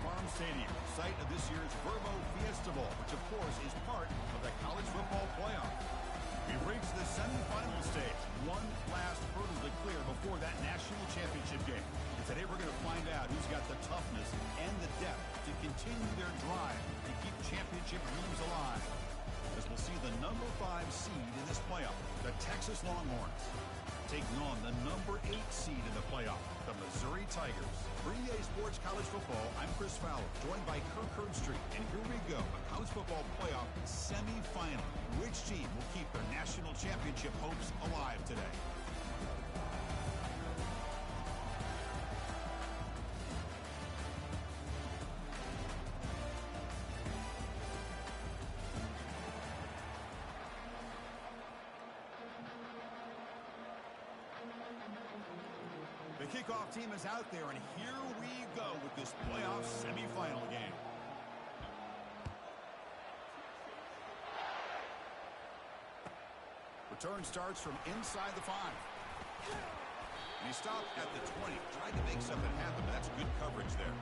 Farm Stadium, site of this year's Verbo Fiesta Bowl, which of course is part of the college football playoff. We've reached the semifinal stage. One last hurdle to clear before that national championship game. And today we're going to find out who's got the toughness and the depth to continue their drive to keep championship dreams alive. As we'll see the number 5 seed in this playoff, the Texas Longhorns, taking on the number 8 seed in the playoff, the Missouri Tigers. For EA Sports College Football, I'm Chris Fowler, joined by Kirk Herbstreit. And here we go, a college football playoff semi-final. Which team will keep their national championship hopes alive today? The kickoff team is out there, and here we go with this playoff semifinal game. Return starts from inside the 5. And he stopped at the 20. Tried to make something happen, but that's good coverage there.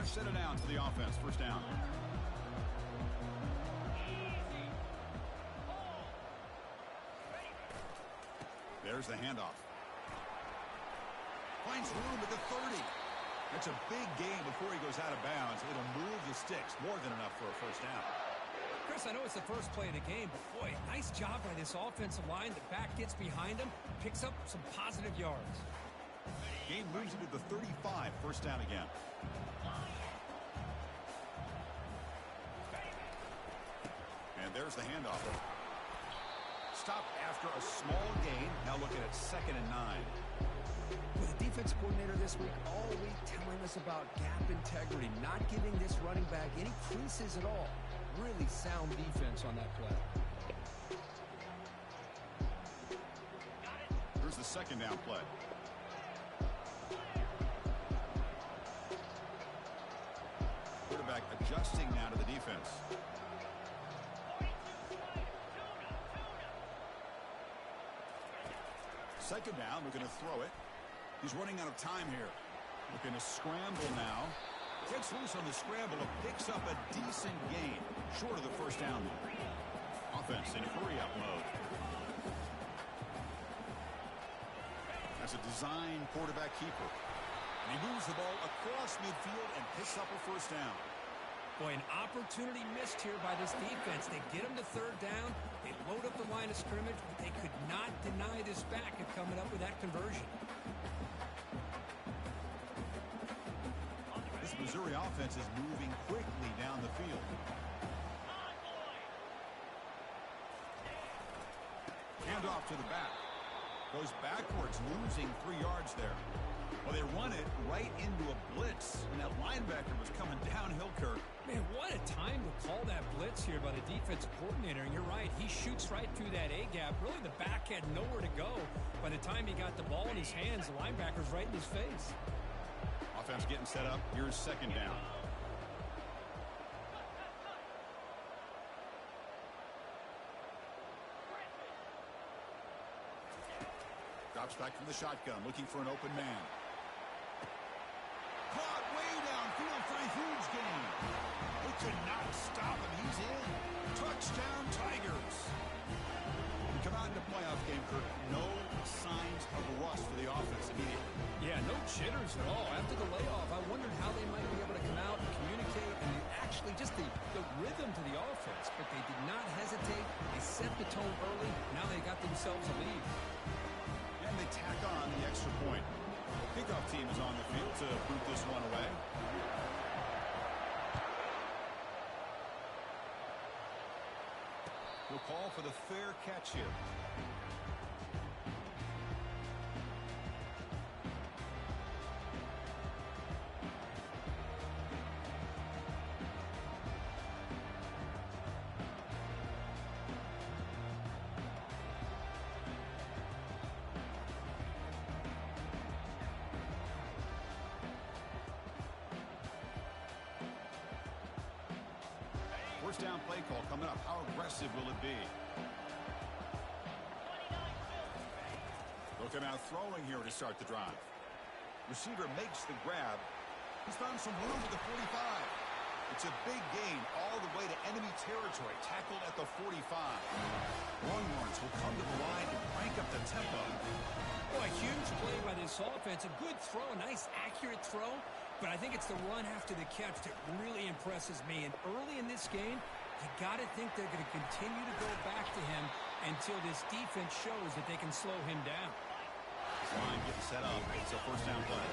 Set it down to the offense. First down. There's the handoff. Finds room at the 30. That's a big gain before he goes out of bounds. It'll move the sticks. More than enough for a first down. Chris, I know it's the first play of the game, but boy, nice job by this offensive line. The back gets behind him, picks up some positive yards. Game moves into the 35. First down again. And there's the handoff. Stop after a small gain. Now looking at 2nd and 9. With the defense coordinator this week, all week telling us about gap integrity, not giving this running back any creases at all. Really sound defense on that play. Here's the 2nd down play. Quarterback adjusting now to the defense. Second down, we're going to throw it. He's running out of time here. Looking to scramble now. Gets loose on the scramble and picks up a decent gain. Short of the first down. Offense in hurry-up mode. That's a design quarterback keeper. And he moves the ball across midfield and picks up a first down. Boy, an opportunity missed here by this defense. They get him to 3rd down. They load up the line of scrimmage, but they could not deny this back of coming up with that conversion. This Missouri offense is moving quickly down the field. Handoff to the back. Goes backwards, losing 3 yards there. Well, they run it right into a blitz, and that linebacker was coming downhill, Kirk. Man, what a time to call that blitz here by the defensive coordinator. And you're right, he shoots right through that A-gap. Really, the back had nowhere to go. By the time he got the ball in his hands, the linebacker's right in his face. Offense getting set up. Here's 2nd down. Drops back from the shotgun, looking for an open man. Caught way downfield for a huge gain. They could not stop him. He's in. Touchdown, Tigers. We come out in the playoff game, Kirk. No signs of rust for the offense immediately. Yeah, no jitters at all. After the layoff, I wondered how they might be able to come out and communicate and actually just the rhythm to the offense. But they did not hesitate. They set the tone early. Now they got themselves a lead. And they tack on the extra point. The kickoff team is on the field to boot this one away. We'll call for the fair catch here. First down play call coming up. How aggressive will it be? They'll come out throwing here to start the drive. Receiver makes the grab. He's found some room at the 45. It's a big gain all the way to enemy territory. Tackled at the 45. Longhorns will come to the line and crank up the tempo. Oh, a huge play by this offense. A good throw, a nice, accurate throw. But I think it's the run after the catch that really impresses me. And early in this game, you got to think they're going to continue to go back to him until this defense shows that they can slow him down. This line getting set up. It's a first down play.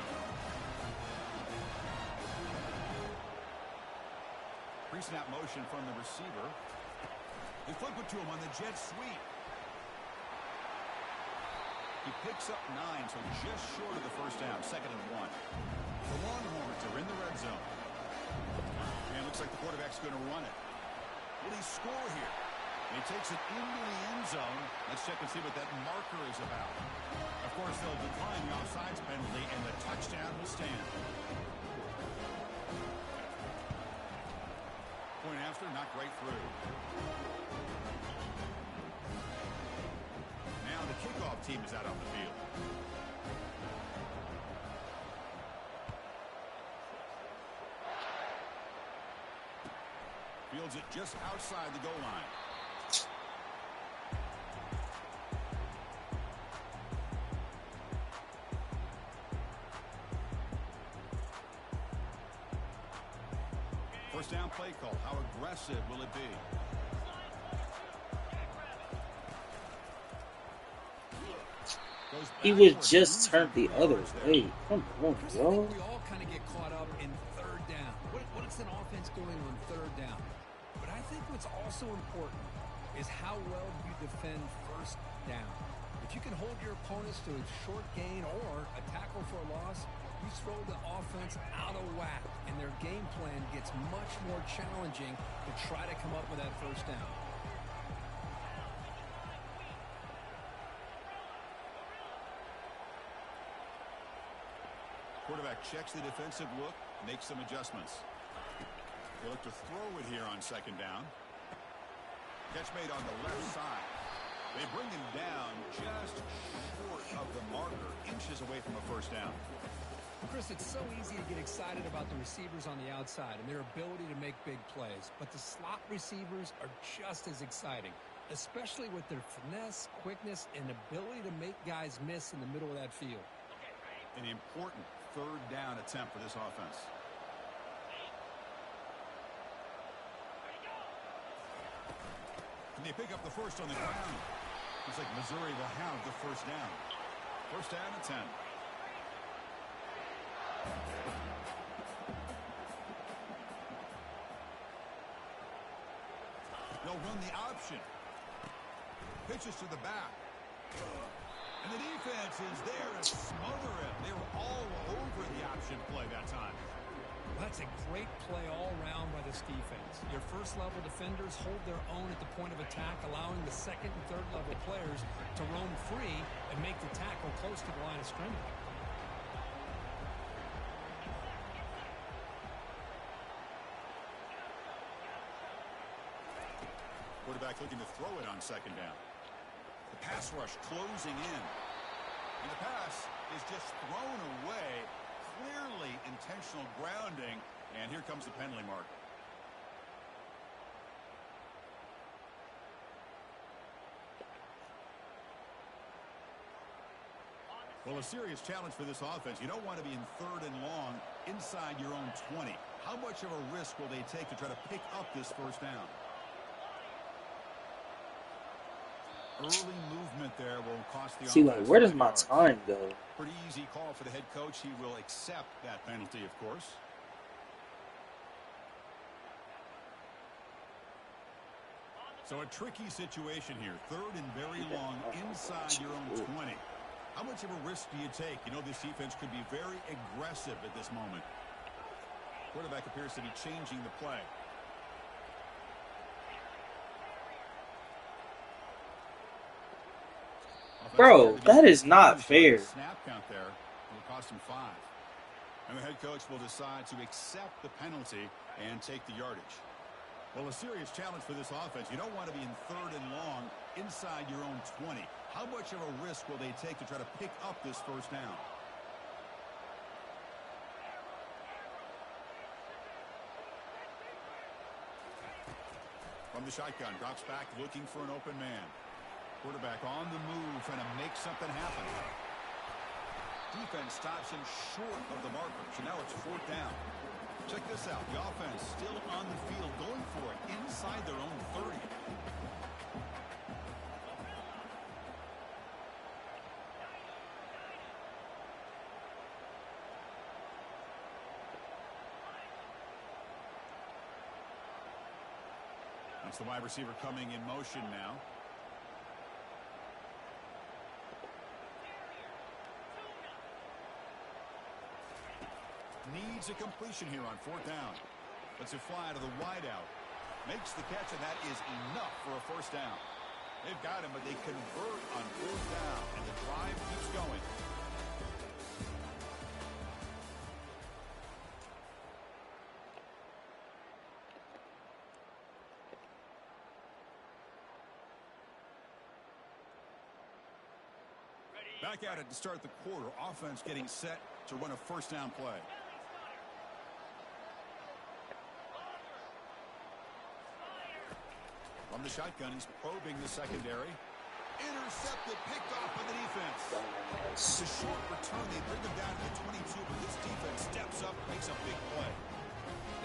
Pre-snap motion from the receiver. They flip it to him on the jet sweep. He picks up 9, so just short of the first down. 2nd and 1. The Longhorns are in the red zone. And it looks like the quarterback's going to run it. Will he score here? And he takes it into the end zone. Let's check and see what that marker is about. Of course, they'll decline the offsides penalty, and the touchdown will stand. Point after, knocked right through. Now the kickoff team is out on the field. Fields it just outside the goal line. First down play call. How aggressive will it be? He would just turn the other way. Come on, bro. We all kind of get caught up in third down. What is an offense doing on third down? But I think what's also important is how well you defend first down. If you can hold your opponents to a short gain or a tackle for a loss, you throw the offense out of whack, and their game plan gets much more challenging to try to come up with that first down. Quarterback checks the defensive look, makes some adjustments. They look to throw it here on 2nd down. Catch made on the left side. They bring him down just short of the marker, inches away from a first down. Chris, it's so easy to get excited about the receivers on the outside and their ability to make big plays, but the slot receivers are just as exciting, especially with their finesse, quickness, and ability to make guys miss in the middle of that field. An important third down attempt for this offense. And they pick up the first on the ground. Looks like Missouri will have the first down. First down and 10. They'll run the option. Pitches to the back. And the defense is there to smother it. They were all over the option play that time. That's a great play all around by this defense. Your first-level defenders hold their own at the point of attack, allowing the second and third-level players to roam free and make the tackle close to the line of scrimmage. Quarterback looking to throw it on 2nd down. The pass rush closing in. And the pass is just thrown away. Clearly intentional grounding. And here comes the penalty mark. Well, a serious challenge for this offense. You don't want to be in 3rd and long inside your own 20. How much of a risk will they take to try to pick up this first down? Early movement there will cost the offense. See, like, where does my time go? Pretty easy call for the head coach. He will accept that penalty, of course. So a tricky situation here. 3rd and very long inside your own 20. How much of a risk do you take? You know, this defense could be very aggressive at this moment. Quarterback appears to be changing the play. Bro, that is not fair. Snap count there will cost him 5. And the head coach will decide to accept the penalty and take the yardage. Well, a serious challenge for this offense. You don't want to be in 3rd and long inside your own 20. How much of a risk will they take to try to pick up this first down? From the shotgun, drops back looking for an open man. Quarterback on the move, trying to make something happen. Defense stops him short of the marker, so now it's 4th down. Check this out. The offense still on the field, going for it inside their own 30. That's the wide receiver coming in motion now. Needs a completion here on 4th down. Lets it fly to the wideout. Makes the catch, and that is enough for a first down. They've got him, but they convert on 4th down, and the drive keeps going. Back at it to start the quarter. Offense getting set to run a first down play. From the shotgun, he's probing the secondary. Intercepted, picked off by the defense. It's a short return. They bring him down to the 22, but this defense steps up, makes a big play.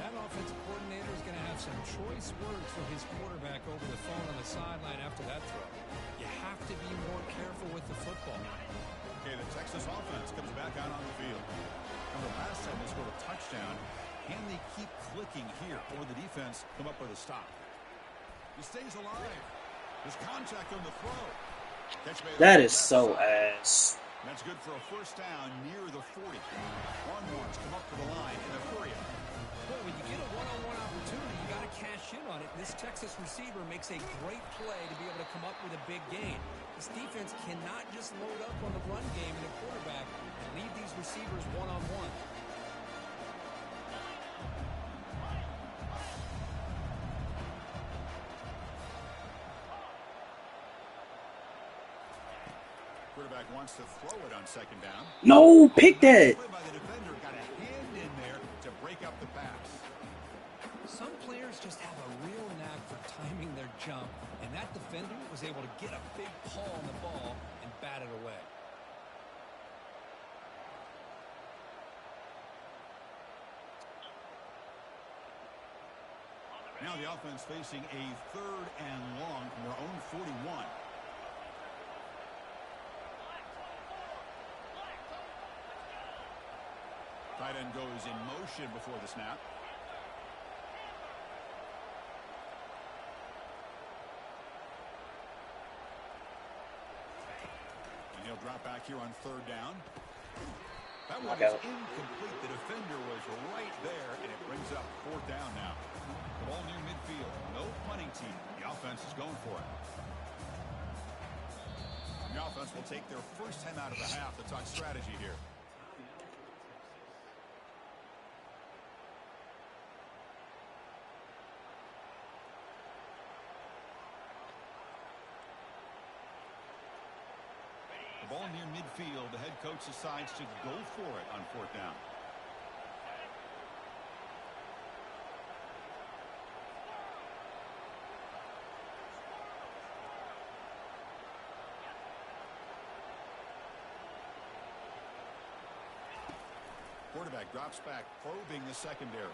That offensive coordinator is going to have some choice words for his quarterback over the phone on the sideline after that throw. You have to be more careful with the football. Okay, the Texas offense comes back out on the field. And the last time they scored a touchdown, can they keep clicking here, or the defense come up with a stop? He stays alive. There's contact on the throw. That is so ass. That's good for a first down near the 40. Longhorns come up to the line in a hurry. Well, when you get a one-on-one opportunity, you got to cash in on it. This Texas receiver makes a great play to be able to come up with a big gain. This defense cannot just load up on the run game and the quarterback and leave these receivers one-on-one. Quarterback wants to throw it on 2nd down. No, pick that. By the defender, got a hand in there to break up the pass. Some players just have a real knack for timing their jump, and that defender was able to get a big paw on the ball and bat it away. Now the offense facing a 3rd and long from their own 41. Tight end goes in motion before the snap. And he'll drop back here on 3rd down. That one is incomplete. The defender was right there, and it brings up 4th down now. The ball near midfield. No punting team. The offense is going for it. The offense will take their first time out of the half to talk strategy here. Ball near midfield. The head coach decides to go for it on 4th down. Quarterback drops back, probing the secondary.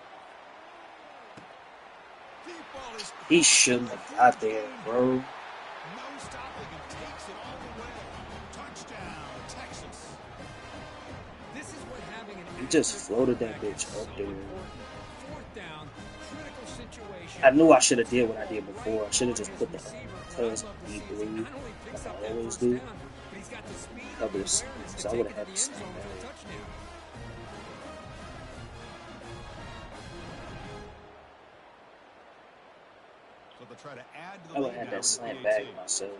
Deep ball is He shouldn't have got there, bro. no stopping and takes it all the way. Touchdown, Texas. This is what having an He just floated that bitch up there. 4th down, critical situation. I knew I should have did what I did before. I should have just put the cuz E3 like I always do. Cover this, so I would have had to snap back. So they'll try to add to the I would lead have had now that with slant the back 18. myself.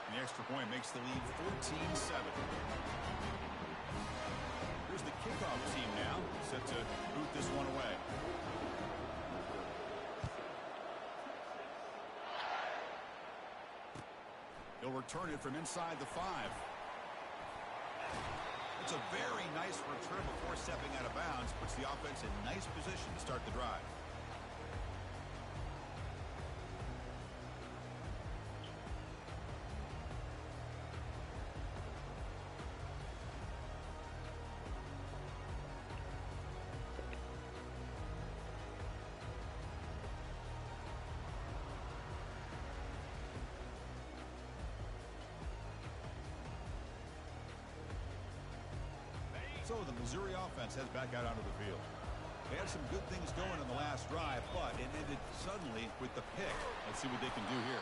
And the extra point makes the lead 14-7. Here's the kickoff team now, set to return it from inside the 5. It's a very nice return before stepping out of bounds. Puts the offense in nice position to start the drive. So the Missouri offense heads back out onto the field. They had some good things going in the last drive, but it ended suddenly with the pick. Let's see what they can do here.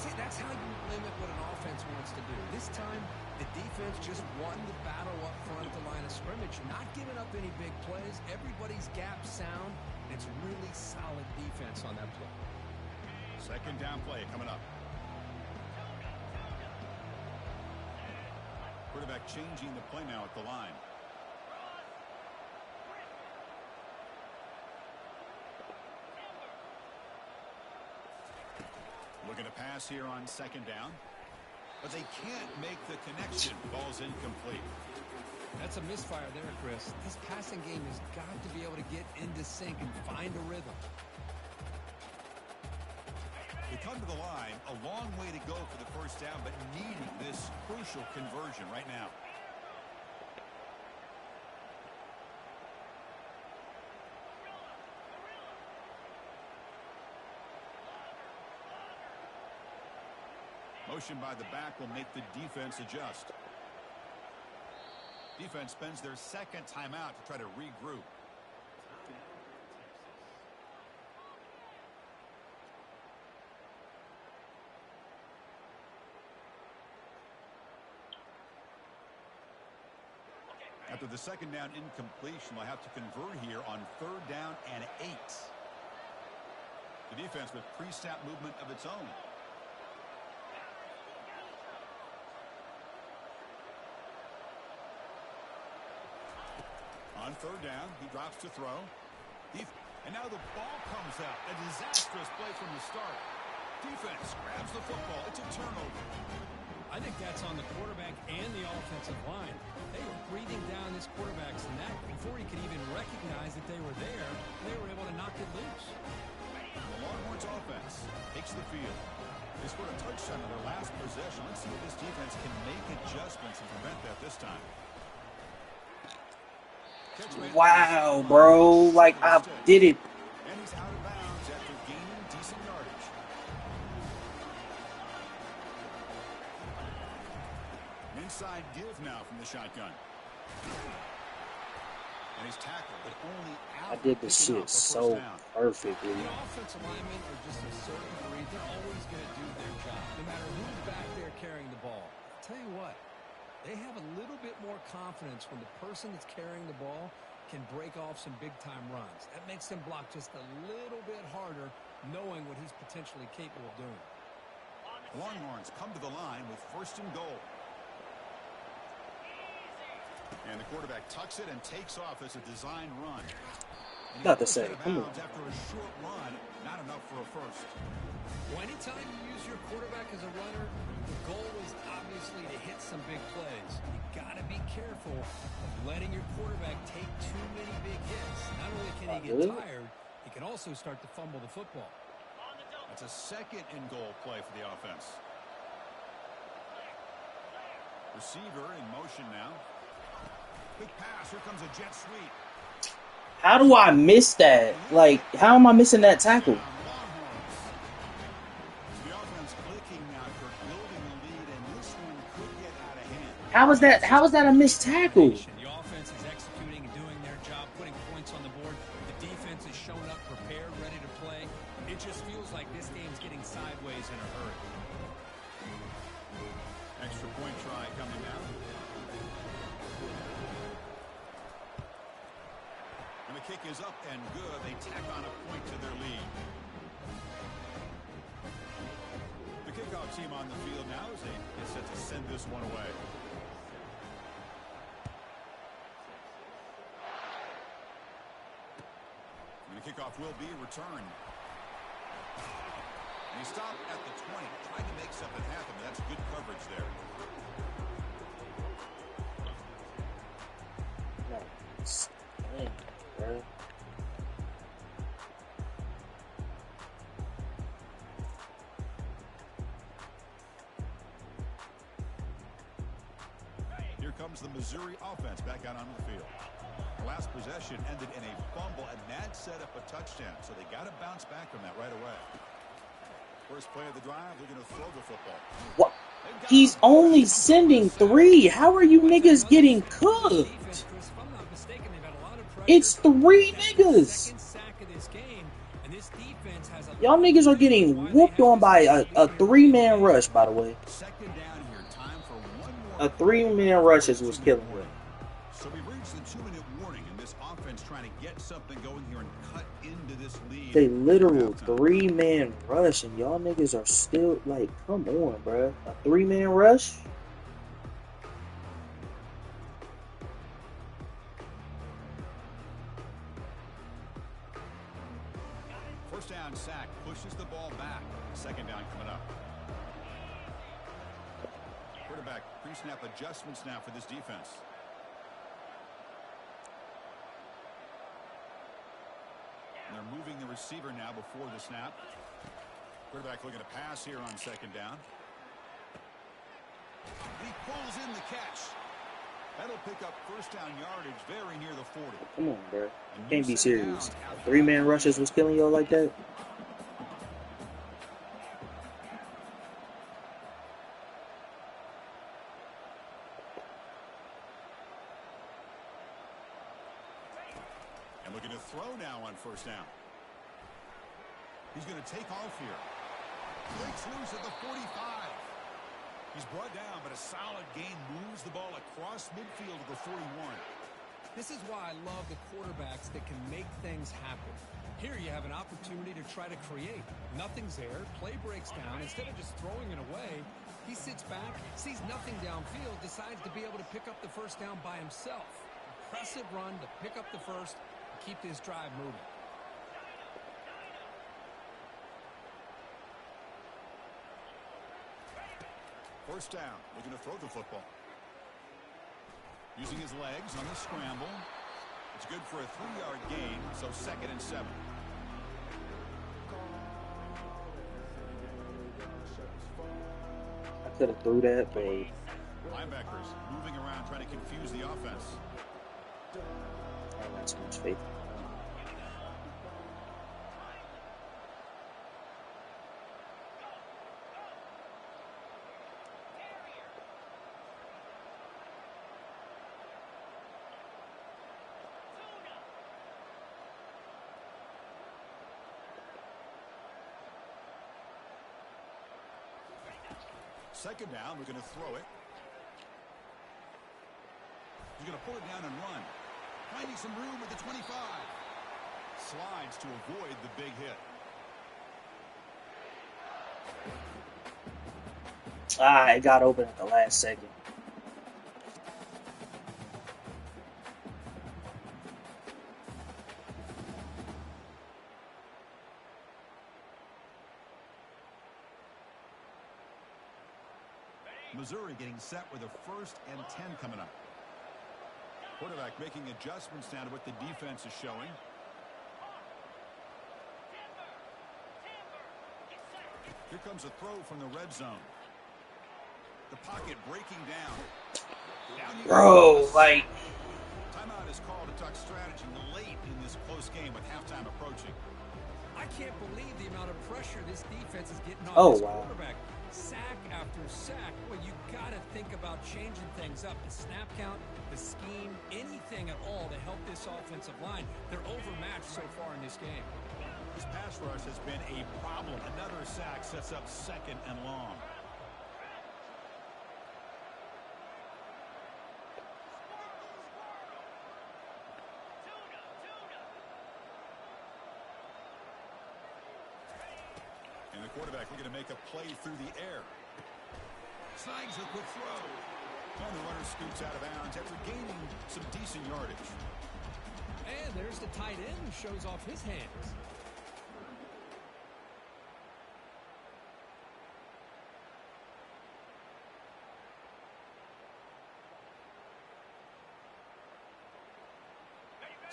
See, that's how you limit what an offense wants to do. This time, the defense just won the battle up front at the line of scrimmage, not giving up any big plays. Everybody's gap sound. It's really solid defense on that play. Second down play coming up. Quarterback changing the play now at the line. Looking to pass here on second down. But they can't make the connection. Ball's incomplete. That's a misfire there, Chris. This passing game has got to be able to get into sync and find a rhythm. They come to the line, a long way to go for the first down, but needing this crucial conversion right now. Motion by the back will make the defense adjust. Defense spends their second timeout to try to regroup. After the second down incompletion, they'll have to convert here on third down and 8. The defense with pre-snap movement of its own. On third down, he drops to throw. And now the ball comes out. A disastrous play from the start. Defense grabs the football. It's a turnover. I think that's on the quarterback and the offensive line. They were breathing down this quarterback's neck before he could even recognize that they were there. They were able to knock it loose. The Longhorns offense takes the field. They scored a touchdown on their last possession. Let's see if this defense can make adjustments and prevent that this time. Wow, bro. Like, I did it. And he's out of bounds after gaining decent yardage. An inside give now from the shotgun. And he's tackled, but only out. I did the shit so perfectly. The offensive linemen are just a certain breed. They're always going to do their job, no matter who's back there carrying the ball. I'll tell you what. They have a little bit more confidence when the person that's carrying the ball can break off some big-time runs. That makes them block just a little bit harder, knowing what he's potentially capable of doing. Longhorns come to the line with first and goal. And the quarterback tucks it and takes off as a design run. Not the same. Come on. After a short run, not enough for a first. Well, anytime you use your quarterback as a runner, the goal is obviously to hit some big plays. You got to be careful of letting your quarterback take too many big hits. Not only can he get tired, he can also start to fumble the football. That's a second and goal play for the offense. Receiver in motion now. Quick pass. Here comes a jet sweep. How do I miss that? Like, how am I missing that tackle? How is that a missed tackle? The offense is executing and doing their job, putting points on the board. The defense is showing up prepared, ready to play. It just feels like this game's getting sideways in a hurry. Extra point try coming now. And the kick is up and good. They tack on a point to their lead. The kickoff team on the field now as they get set to send this one away. And the kickoff will be returned. And he stopped at the 20, trying to make something happen. That's good coverage there. Nice. Dang, bro. Here comes the Missouri offense back out onto the field. Last possession ended in a fumble, and that set up a touchdown. So they got to bounce back from that right away. First play of the drive, they're going to throw the football. What? He's only sending 3. How are you niggas getting cooked? It's 3 niggas. Y'all niggas are getting whooped on by a 3-man rush, by the way. A 3-man rush is what's killing him. So we've reached the 2-minute warning, and this offense trying to get something going here and cut into this lead. They literal 3-man rush, and y'all niggas are still like, come on, bro. A 3-man rush? First down sack pushes the ball back. Second down coming up. Quarterback pre-snap adjustments now for this defense. And they're moving the receiver now before the snap. Quarterback looking to pass here on second down. And he pulls in the catch. That'll pick up first down yardage very near the 40. Come on, bro. You can't be serious. 3-man rushes was killing y'all like that? And looking to throw now on first down. He's going to take off here. Breaks loose at the 45. He's brought down, but a solid gain moves the ball across midfield to the 41. This is why I love the quarterbacks that can make things happen. Here you have an opportunity to try to create. Nothing's there. Play breaks down. Instead of just throwing it away, he sits back, sees nothing downfield, decides to be able to pick up the first down by himself. Impressive run to pick up the first and keep this drive moving. First down, looking to throw the football. Using his legs on the scramble. It's good for a 3-yard gain, so 2nd and 7. I could have threw that, but Linebackers moving around trying to confuse the offense. I don't have too much faith. Second down, we're going to throw it. He's going to pull it down and run. Finding some room at the 25. Slides to avoid the big hit. It got open at the last second. Missouri getting set with a 1st and 10 coming up. Quarterback making adjustments down to what the defense is showing. Here comes a throw from the red zone. The pocket breaking down. Bro, like... Timeout is called to talk strategy late in this close game with halftime approaching. I can't believe the amount of pressure this defense is getting on this quarterback. Sack after sack. Well, you got to think about changing things up. The snap count, the scheme, anything at all to help this offensive line. They're overmatched so far in this game. This pass rush has been a problem. Another sack sets up 2nd and long. And the quarterback looking to make a play through the air. Snags a quick throw. And the runner scoots out of bounds after gaining some decent yardage. And there's the tight end who shows off his hands.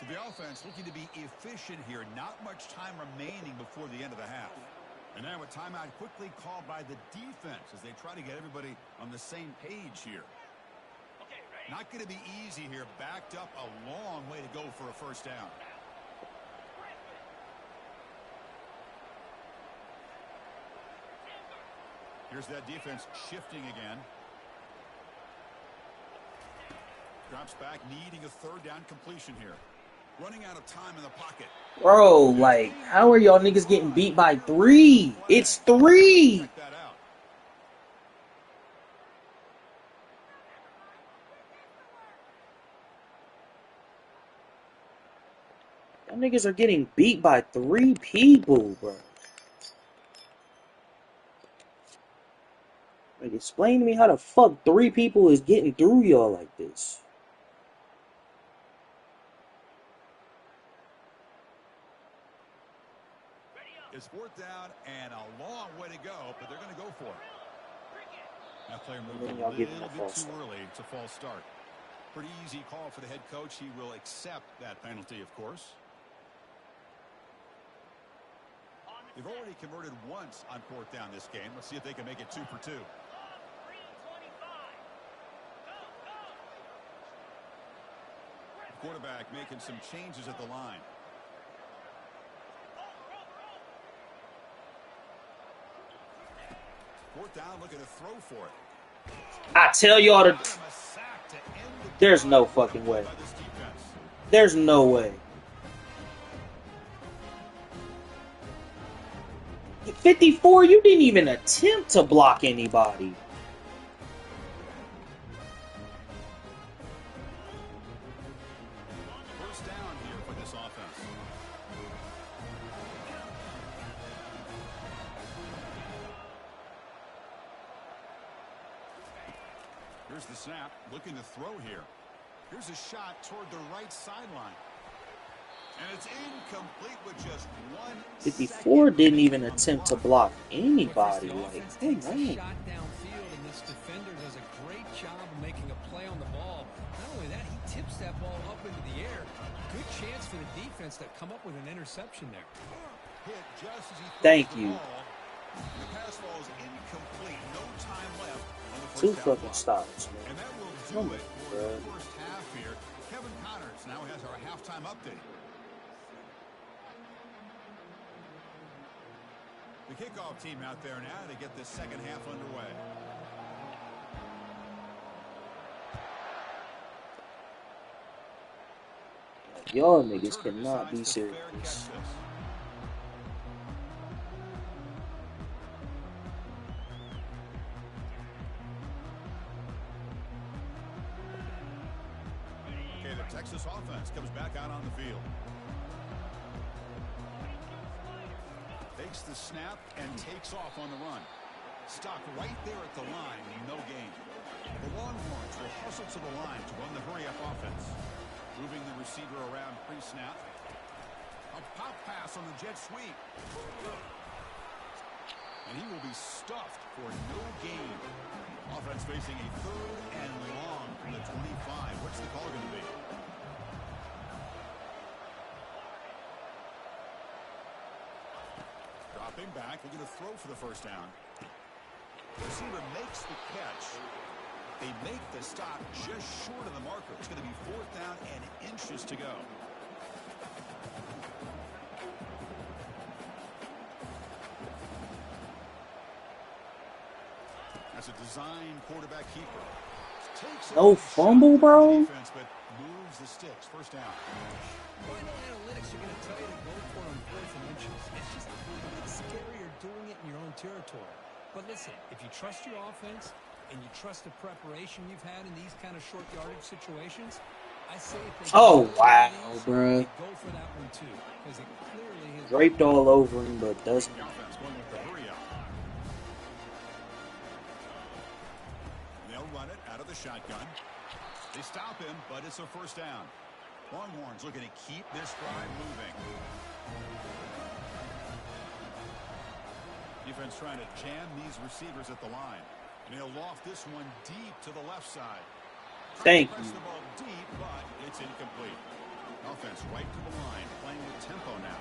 So the offense looking to be efficient here. Not much time remaining before the end of the half. And now a timeout quickly called by the defense as they try to get everybody on the same page here. Not going to be easy here. Backed up a long way to go for a first down. Here's that defense shifting again. Drops back, needing a third down completion here. Running out of time in the pocket. Bro, like, how are y'all niggas getting beat by 3? It's 3! Y'all niggas are getting beat by 3 people, bro. Like, explain to me how the fuck 3 people is getting through y'all like this. It's fourth down and a long way to go, but they're going to go for it. That player moved a little bit too early. It's a false start. Pretty easy call for the head coach. He will accept that penalty, of course. They've already converted once on fourth down this game. Let's see if they can make it 2 for 2. Quarterback making some changes at the line. Fourth down, looking to throw for it. I tell y'all to... There's no fucking way. There's no way. 54, you didn't even attempt to block anybody. First down here for this offense. Here's the snap, looking to throw here. Here's a shot toward the right sideline. And it's incomplete with just 1 54 didn't even attempt to block anybody. Like, hey, man. Shot downfield, and this defender does a great job of making a play on the ball. Not only that, he tips that ball up into the air. Good chance for the defense to come up with an interception there. Hit just as he Thank you. The pass ball is incomplete. No time left on the first 2 down fucking block. stops, man. And that will do it for the first half here. Kevin Connors now has our halftime update. The kickoff team out there now to get this second half underway. Y'all niggas cannot be serious. Okay, the Texas offense comes back out on the field. Takes the snap and takes off on the run. Stopped right there at the line, no gain. The Longhorns will hustle to the line to run the hurry-up offense. Moving the receiver around pre-snap. A pop pass on the jet sweep. And he will be stuffed for no gain. Offense facing a 3rd and long from the 25. What's the call going to be? Dropping back, looking to throw for the first down. The receiver makes the catch. They make the stop just short of the marker. It's going to be 4th down and inches to go. That's a design quarterback keeper. No fumble, bro? Defense, but moves the sticks. First down. Final analytics are going to tell you to go for it on 4th and inches. It's just a bit scarier doing it in your own territory. But listen, if you trust your offense and you trust the preparation you've had in these kind of short yardage situations, I say if they wow, bruh. go for that one too, because it clearly is Draped all over him, but doesn't. The offense going with the hurry up. They'll run it out of the shotgun. They stop him, but it's a first down. Longhorns looking to keep this drive moving. Defense trying to jam these receivers at the line. And he'll loft this one deep to the left side. Thank Press you. the ball deep, but it's incomplete. Offense right to the line, playing with tempo now.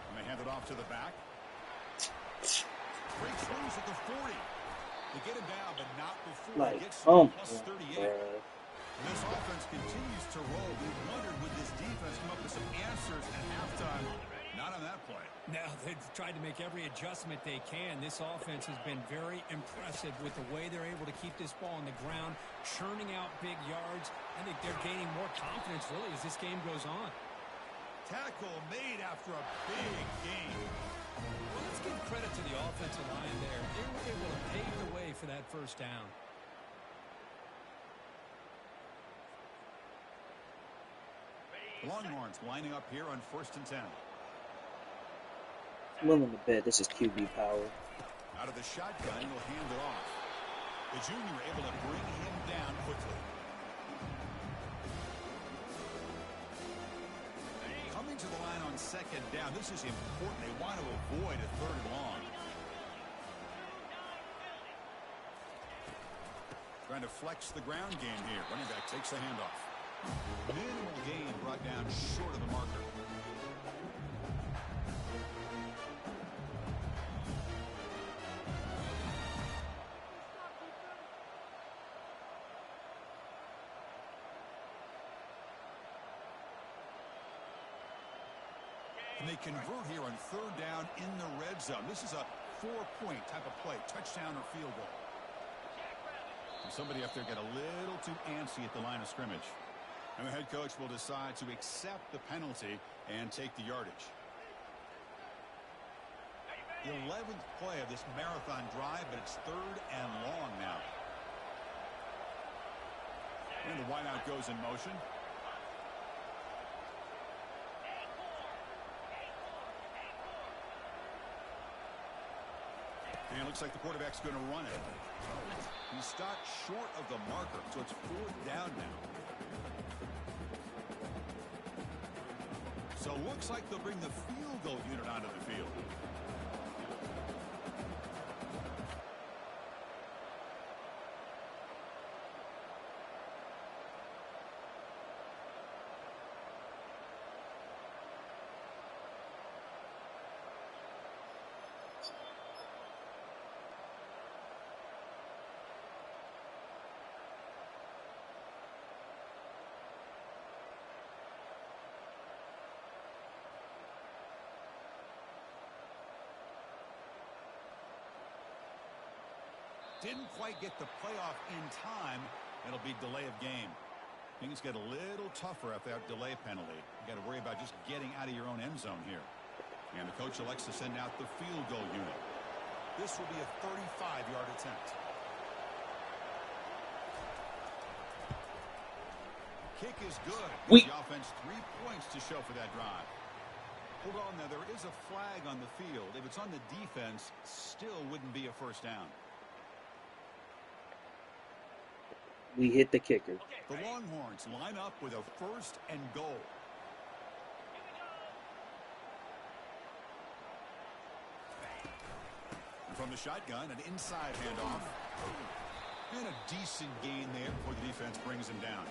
And they hand it off to the back. Breaks loose at the 40. They get him down, but not before he gets to plus 38. This offense continues to roll. We wondered, would this defense come up with some answers at halftime? Not on that play. Now, they've tried to make every adjustment they can. This offense has been very impressive with the way they're able to keep this ball on the ground, churning out big yards. I think they're gaining more confidence, really, as this game goes on. Tackle made after a big game. Well, let's give credit to the offensive line there. They were able to pave the way for that first down. Longhorns lining up here on 1st and 10. I'm willing to bet this is QB power. Out of the shotgun, he'll hand it off. The junior able to bring him down quickly. Coming to the line on 2nd down. This is important. They want to avoid a 3rd and long. Trying to flex the ground game here. Running back takes the handoff. Minimal gain brought down short of the marker. And they convert here on 3rd down in the red zone. This is a 4-point type of play, touchdown or field goal. And somebody up there got a little too antsy at the line of scrimmage. And the head coach will decide to accept the penalty and take the yardage. The 11th play of this marathon drive, but it's 3rd and long now. And the wideout goes in motion. And it looks like the quarterback's going to run it. He stopped short of the marker, so it's 4th down now. So it looks like they'll bring the field goal unit onto the field. Didn't quite get the playoff in time. It'll be delay of game. Things get a little tougher after that delay penalty. You got to worry about just getting out of your own end zone here. And the coach elects to send out the field goal unit. This will be a 35-yard attempt. Kick is good. The offense 3 points to show for that drive. Hold on now. There is a flag on the field. If it's on the defense, still wouldn't be a first down. We hit the kicker. The Longhorns line up with a 1st and goal. And from the shotgun, an inside handoff. And a decent gain there before the defense brings him down.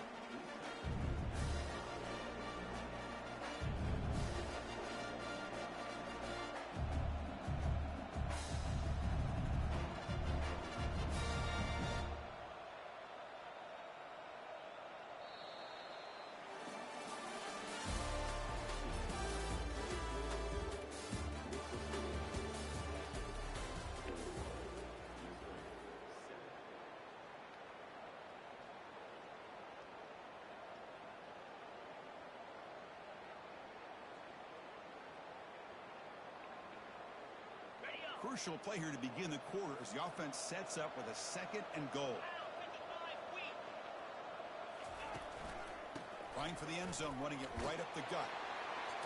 Crucial play here to begin the quarter as the offense sets up with a 2nd and goal. Trying for the end zone, running it right up the gut.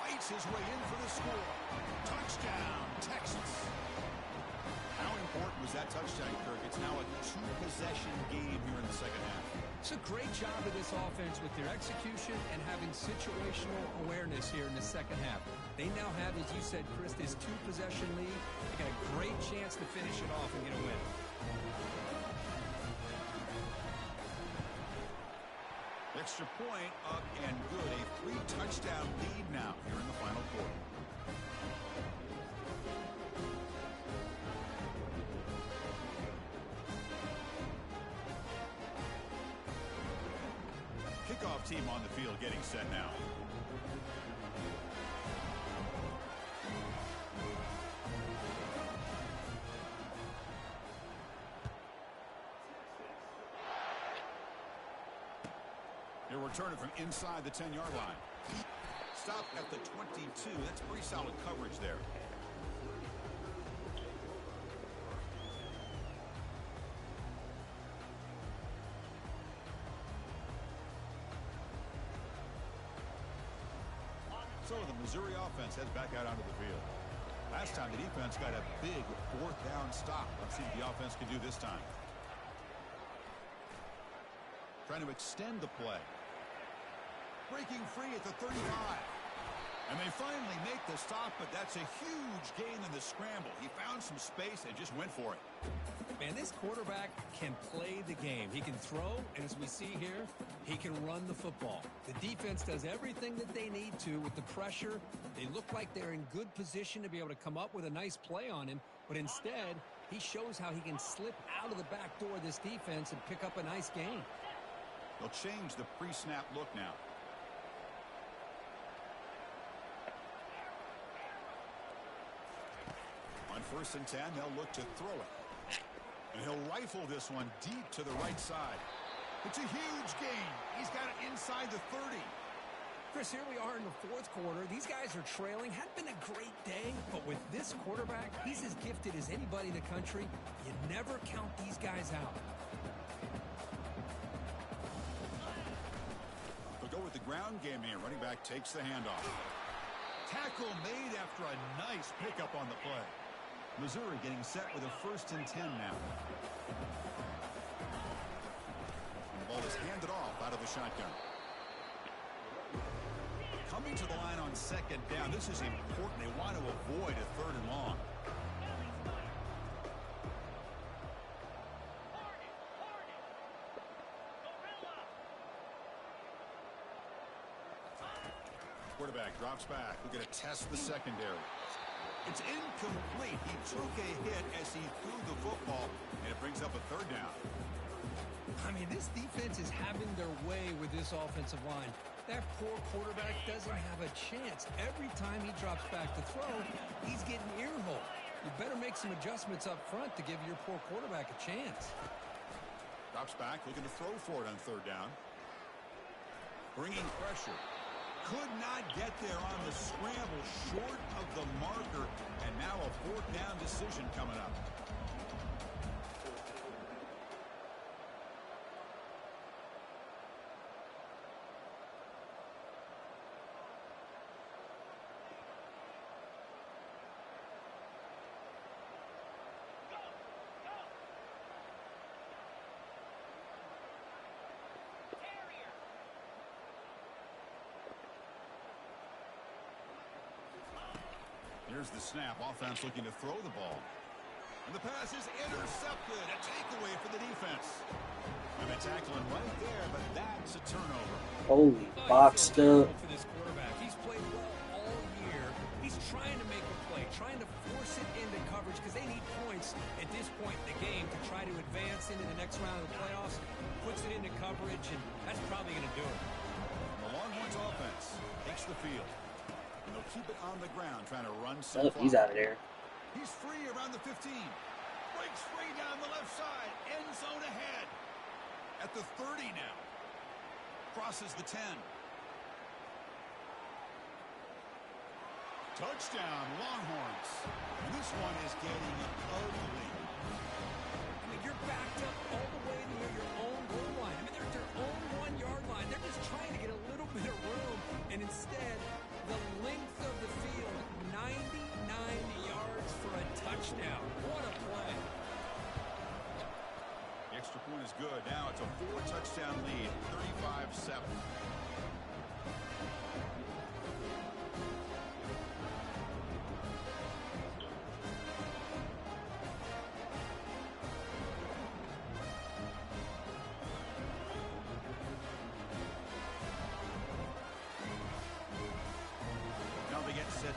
Fights his way in for the score. Touchdown, Texas. How important was that touchdown, Kirk? It's now a 2-possession game here in the 2nd half. It's a great job of this offense with their execution and having situational awareness here in the 2nd half. They now have, as you said, Chris, this 2-possession lead. They got a great chance to finish it off and get a win. Extra point up and good. A 3-touchdown lead now here in the final quarter. Kickoff team on the field getting set now. He'll return it from inside the 10-yard line. Stop at the 22. That's pretty solid coverage there. So the Missouri offense heads back out onto the field. Last time the defense got a big 4th down stop. Let's see what the offense can do this time. Trying to extend the play. Breaking free at the 35. And they finally make the stop, but that's a huge gain in the scramble. He found some space and just went for it. Man, this quarterback can play the game. He can throw, and as we see here, he can run the football. The defense does everything that they need to with the pressure. They look like they're in good position to be able to come up with a nice play on him, but instead, he shows how he can slip out of the back door of this defense and pick up a nice gain. They'll change the pre-snap look now. On 1st and 10, they'll look to throw it. And he'll rifle this one deep to the right side. It's a huge gain. He's got it inside the 30. Chris, here we are in the 4th quarter. These guys are trailing. Hadn't been a great day, but with this quarterback, he's as gifted as anybody in the country. You never count these guys out. They'll go with the ground game here. Running back takes the handoff. Tackle made after a nice pickup on the play. Missouri getting set with a 1st and 10 now. And the ball is handed off out of the shotgun. Coming to the line on 2nd down. This is important. They want to avoid a 3rd and long. Quarterback drops back. We're going to test the secondary. It's incomplete. He took a hit as he threw the football, and it brings up a 3rd down. I mean, this defense is having their way with this offensive line. That poor quarterback doesn't have a chance. Every time he drops back to throw, he's getting earholed. You better make some adjustments up front to give your poor quarterback a chance. Drops back, looking to throw for it on 3rd down. Bringing pressure. Could not get there on the scramble, short of the marker, and now a 4th down decision coming up. Here's the snap. Offense looking to throw the ball. And the pass is intercepted. A takeaway for the defense. And they're tackling right there, but that's a turnover. Holy boxed up. For this quarterback. He's played well all year. He's trying to make a play, trying to force it into coverage because they need points at this point in the game to try to advance into the next round of the playoffs. Puts it into coverage, and that's probably going to do it. The Longhorns offense takes the field. And they'll keep it on the ground, trying to run some Oh, he's out of there. He's free around the 15. Breaks free down the left side. End zone ahead. At the 30 now. Crosses the 10. Touchdown, Longhorns. And this one is getting ugly. I mean, you're backed up all the way near your own goal line. I mean, they're at their own 1-yard line. They're just trying to get a little bit of room. And instead, the length of the field, 99 yards for a touchdown. What a play. The extra point is good. Now it's a 4-touchdown lead, 35-7.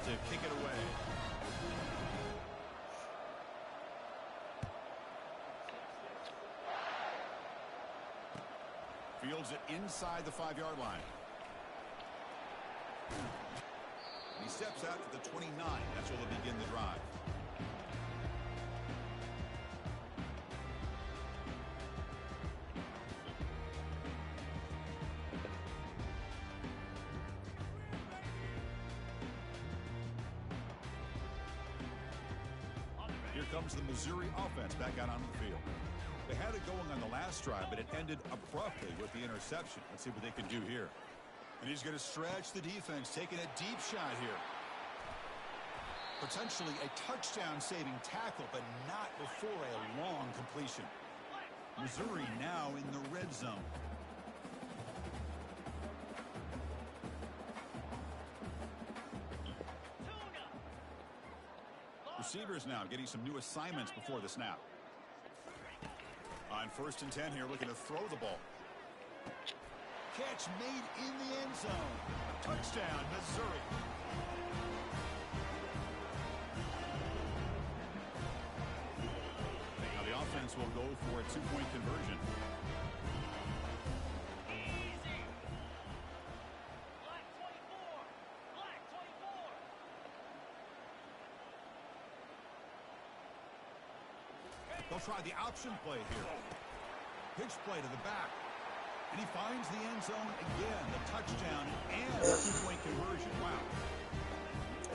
to kick it away. Fields it inside the 5-yard line. He steps out to the 29. That's where they'll begin the drive. Here comes the Missouri offense back out onto the field. They had it going on the last drive, but it ended abruptly with the interception. Let's see what they can do here. And he's going to stretch the defense, taking a deep shot here. Potentially a touchdown-saving tackle, but not before a long completion. Missouri now in the red zone. Receivers now getting some new assignments before the snap. On 1st and 10 here, looking to throw the ball. Catch made in the end zone. Touchdown, Missouri. Now the offense will go for a 2-point conversion. They'll try the option play here. Pitch play to the back. And he finds the end zone again. The touchdown and the 2-point conversion. Wow.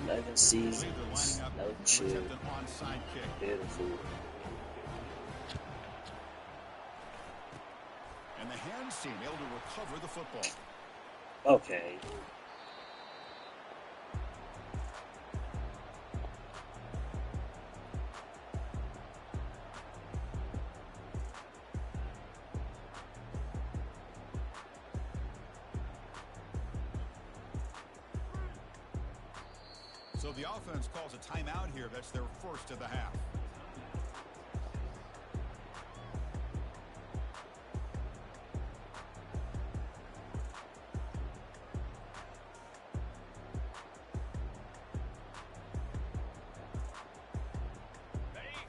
11 seasons, no chip. An onside kick. Beautiful. And the hands team able to recover the football. Okay. So the offense calls a timeout here. That's their first of the half.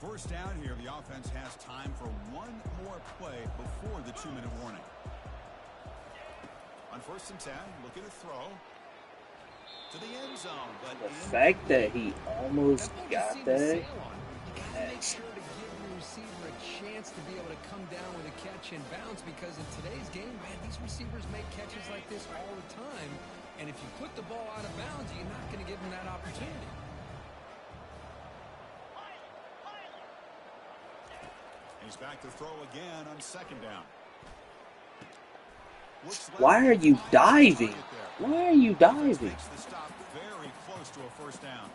First down here, the offense has time for one more play before the 2-minute warning. On 1st and 10, looking to throw to the end zone, but The fact that he almost got that. Make sure to give the receiver a chance to be able to come down with a catch and bounce, because in today's game, man, these receivers make catches like this all the time, and if you put the ball out of bounds, you're not going to give them that opportunity. He's back to throw again on 2nd down. Why are you diving? Why are you diving? Makes the stop very close to a 1st down.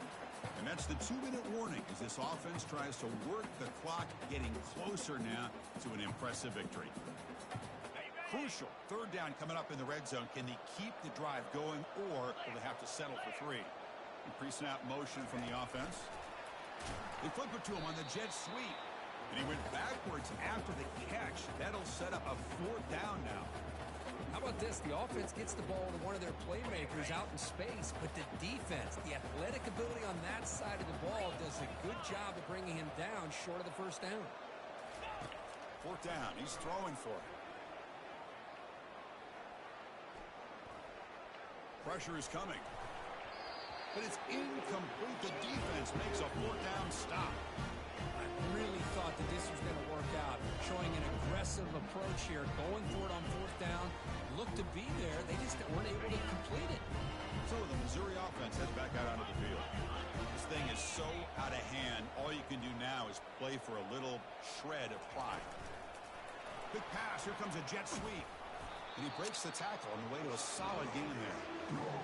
And that's the 2-minute warning as this offense tries to work the clock, getting closer now to an impressive victory. Crucial 3rd down coming up in the red zone. Can they keep the drive going, or will they have to settle for 3? Pre-snap motion from the offense. They flip it to him on the jet sweep. And he went backwards after the catch. That'll set up a 4th down now. How about this? The offense gets the ball to one of their playmakers out in space, but the defense, the athletic ability on that side of the ball, does a good job of bringing him down short of the 1st down. 4th down. He's throwing for it. Pressure is coming. But it's incomplete. The defense makes a 4th down stop. I really thought that this was going to work out, showing an aggressive approach here, going for it on 4th down. Looked to be there. They just weren't able to complete it. So the Missouri offense heads back out onto the field. This thing is so out of hand. All you can do now is play for a little shred of pride. Big pass. Here comes a jet sweep. And he breaks the tackle on the way to a solid gain there.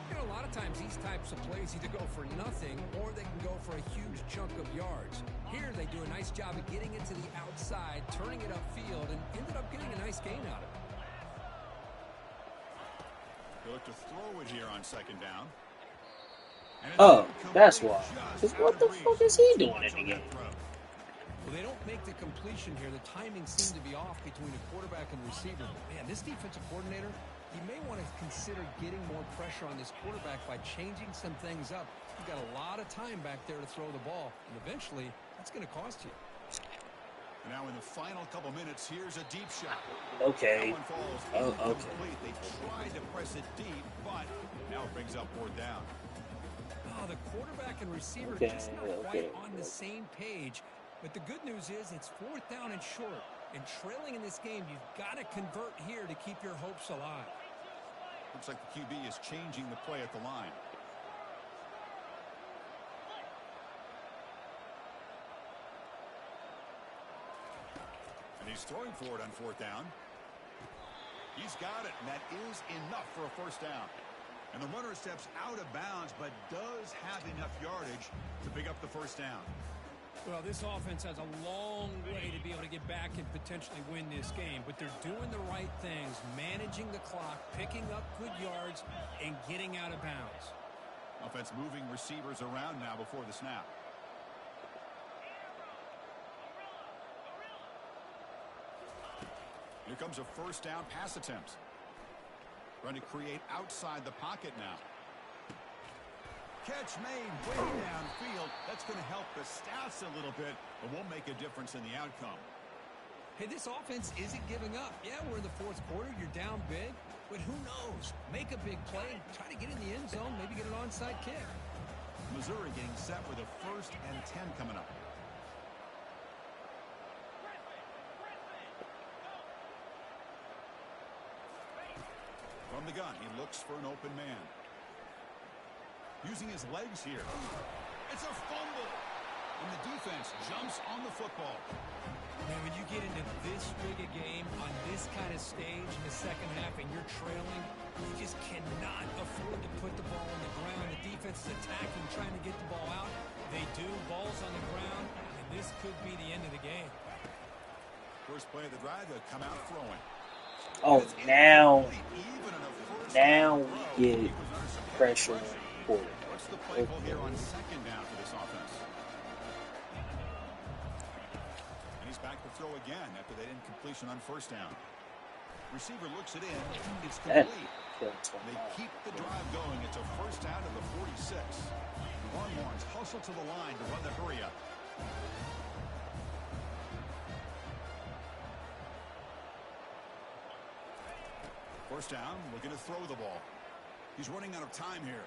You know, a lot of times these types of plays either go for nothing or they can go for a huge chunk of yards. Here they do a nice job of getting it to the outside, turning it upfield, and ended up getting a nice gain out of it. They look to throw it here on 2nd down. Oh, that's why. Because what the fuck is he doing in the game? Well, they don't make the completion here. The timing seemed to be off between the quarterback and receiver. But man, this defensive coordinator, you may want to consider getting more pressure on this quarterback by changing some things up. You've got a lot of time back there to throw the ball, and eventually that's going to cost you. And now in the final couple minutes, here's a deep shot. Okay. That one falls incomplete. They tried to press it deep, but now it brings up fourth down. Oh, the quarterback and receiver just not quite on the same page. But the good news is it's fourth down and short. And trailing in this game, you've got to convert here to keep your hopes alive. Looks like the QB is changing the play at the line. And he's throwing for it on fourth down. He's got it, and that is enough for a first down. And the runner steps out of bounds, but does have enough yardage to pick up the first down. Well, this offense has a long way to be able to get back and potentially win this game, but they're doing the right things, managing the clock, picking up good yards, and getting out of bounds. Offense moving receivers around now before the snap. Here comes a first down pass attempt. Trying to create outside the pocket now. Catch made way downfield. That's going to help the stats a little bit, but won't make a difference in the outcome. Hey, this offense isn't giving up. Yeah, we're in the fourth quarter. You're down big, but who knows? Make a big play. Try to get in the end zone. Maybe get an onside kick. Missouri getting set with a 1st and 10 coming up. From the gun, he looks for an open man. Using his legs here. It's a fumble. And the defense jumps on the football. Man, when you get into this big a game on this kind of stage in the second half and you're trailing, you just cannot afford to put the ball on the ground. The defense is attacking, trying to get the ball out. They do. Ball's on the ground, and this could be the end of the game. First play of the drive, they'll come out throwing. Oh, now we get pressure on the quarterback. What's the play call here on second down for this offense? And he's back to throw again after that incompletion on first down. Receiver looks it in. It's complete. They keep the drive going. It's a first down to the 46. Longhorns hustle to the line to run the hurry up. First down, looking to throw the ball. He's running out of time here.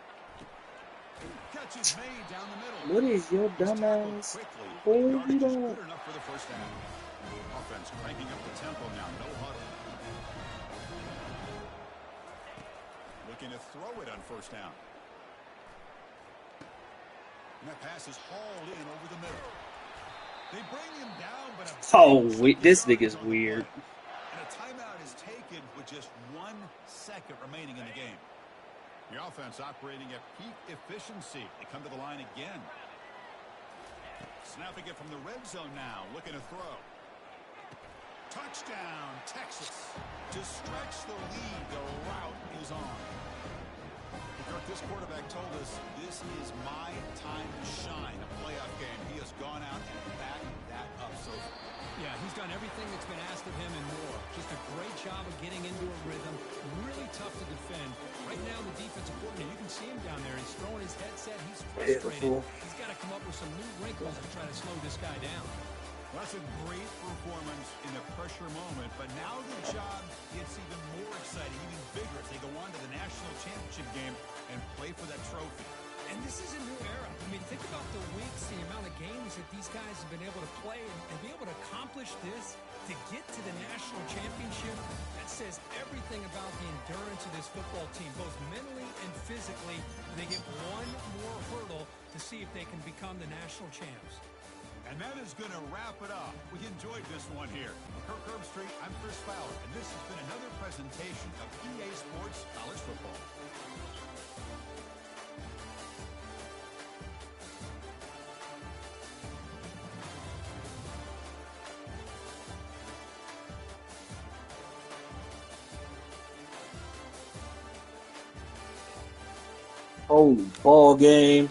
Catch is made down the middle. What is your dumbass? What you doing? Good enough for the first down. Offense cranking up the tempo now. No huddle. Looking to throw it on first down. And that pass is hauled in over the middle. They bring him down, but this nigga's weird. And a timeout is taken with just 1 second remaining in the game. The offense operating at peak efficiency. They come to the line again. Snapping it from the red zone now. Looking to throw. Touchdown, Texas. To stretch the lead, the route is on. Kirk, this quarterback told us this is my time to shine. A playoff game. He has gone out and backed that up so far. Yeah, he's done everything that's been asked of him and more. Just a great job of getting into a rhythm. Really tough to defend. Right now, the defensive coordinator, you can see him down there. He's throwing his headset. He's frustrated. He's got to come up with some new wrinkles to try to slow this guy down. Well, that's a great performance in a pressure moment, but now the job gets even more exciting, even bigger as they go on to the national championship game and play for that trophy. And this is a new era. I mean, think about the weeks, the amount of games that these guys have been able to play and be able to accomplish this, to get to the national championship. That says everything about the endurance of this football team, both mentally and physically. They get one more hurdle to see if they can become the national champs. And that is going to wrap it up. We enjoyed this one here. Kirk Herbstreit, I'm Chris Fowler, and this has been another presentation of EA Sports College Football. Holy ball game.